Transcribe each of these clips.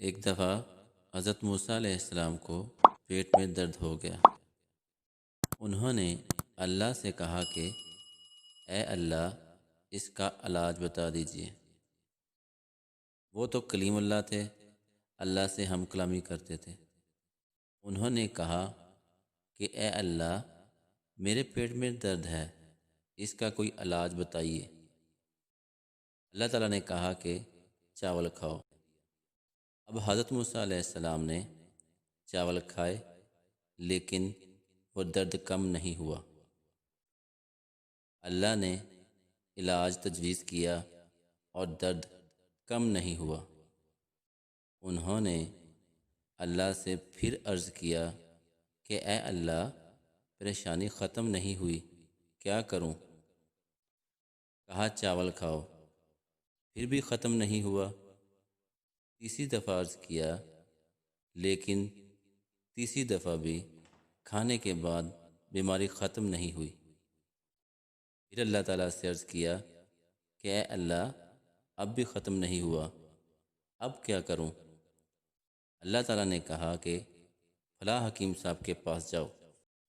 ایک دفعہ حضرت موسیٰ علیہ السلام کو پیٹ میں درد ہو گیا۔ انہوں نے اللہ سے کہا کہ اے اللہ، اس کا علاج بتا دیجئے۔ وہ تو کلیم اللہ تھے، اللہ سے ہم کلامی کرتے تھے۔ انہوں نے کہا کہ اے اللہ، میرے پیٹ میں درد ہے، اس کا کوئی علاج بتائیے۔ اللہ تعالیٰ نے کہا کہ چاول کھاؤ۔ اب حضرت موسیٰ علیہ السلام نے چاول کھائے، لیکن وہ درد کم نہیں ہوا۔ اللہ نے علاج تجویز کیا اور درد کم نہیں ہوا۔ انہوں نے اللہ سے پھر عرض کیا کہ اے اللہ، پریشانی ختم نہیں ہوئی، کیا کروں؟ کہا چاول کھاؤ، پھر بھی ختم نہیں ہوا۔ تیسری دفعہ عرض کیا، لیکن تیسری دفعہ بھی کھانے کے بعد بیماری ختم نہیں ہوئی۔ پھر اللہ تعالیٰ سے عرض کیا کہ اے اللہ، اب بھی ختم نہیں ہوا، اب کیا کروں؟ اللہ تعالیٰ نے کہا کہ فلاں حکیم صاحب کے پاس جاؤ۔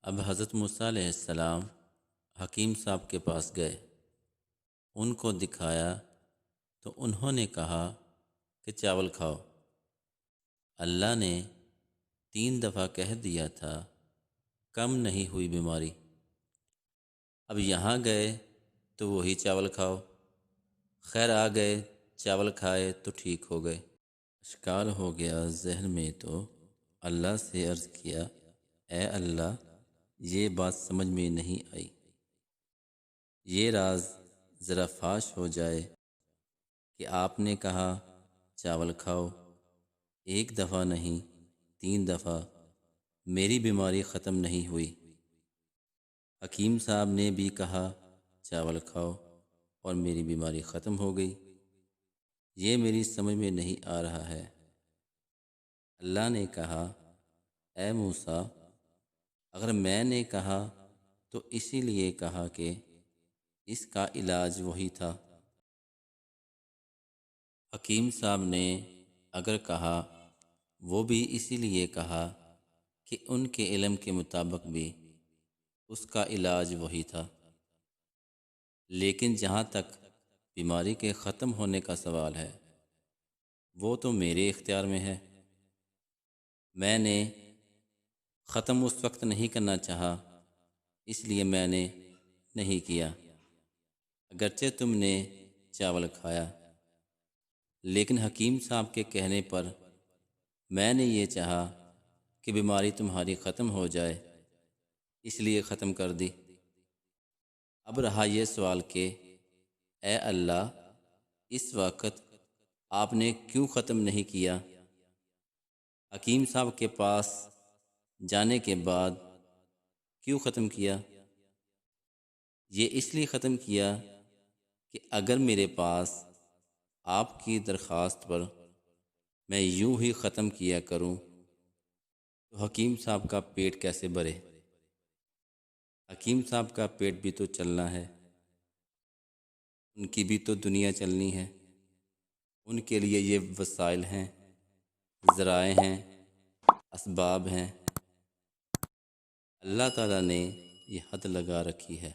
اب حضرت موسیٰ علیہ السلام حکیم صاحب کے پاس گئے، ان کو دکھایا تو انہوں نے کہا کہ چاول کھاؤ۔ اللہ نے 3 دفعہ کہہ دیا تھا، کم نہیں ہوئی بیماری۔ اب یہاں گئے تو وہی چاول کھاؤ۔ خیر آ گئے، چاول کھائے تو ٹھیک ہو گئے۔ اشکال ہو گیا ذہن میں تو اللہ سے عرض کیا، اے اللہ، یہ بات سمجھ میں نہیں آئی، یہ راز ذرا فاش ہو جائے کہ آپ نے کہا چاول کھاؤ، 1 دفعہ نہیں 3 دفعہ، میری بیماری ختم نہیں ہوئی۔ حکیم صاحب نے بھی کہا چاول کھاؤ اور میری بیماری ختم ہو گئی۔ یہ میری سمجھ میں نہیں آ رہا ہے۔ اللہ نے کہا، اے موسیٰ، اگر میں نے کہا تو اسی لیے کہا کہ اس کا علاج وہی تھا۔ حکیم صاحب نے اگر کہا، وہ بھی اسی لیے کہا کہ ان کے علم کے مطابق بھی اس کا علاج وہی تھا۔ لیکن جہاں تک بیماری کے ختم ہونے کا سوال ہے، وہ تو میرے اختیار میں ہے۔ میں نے ختم اس وقت نہیں کرنا چاہا، اس لیے میں نے نہیں کیا۔ اگرچہ تم نے چاول کھایا، لیکن حکیم صاحب کے کہنے پر میں نے یہ چاہا کہ بیماری تمہاری ختم ہو جائے، اس لیے ختم کر دی۔ اب رہا یہ سوال کہ اے اللہ، اس وقت آپ نے کیوں ختم نہیں کیا؟ حکیم صاحب کے پاس جانے کے بعد کیوں ختم کیا؟ یہ اس لیے ختم کیا کہ اگر میرے پاس آپ کی درخواست پر میں یوں ہی ختم کیا کروں تو حکیم صاحب کا پیٹ کیسے بھرے؟ حکیم صاحب کا پیٹ بھی تو چلنا ہے، ان کی بھی تو دنیا چلنی ہے، ان کے لیے یہ وسائل ہیں، ذرائع ہیں، اسباب ہیں۔ اللہ تعالیٰ نے یہ حد لگا رکھی ہے۔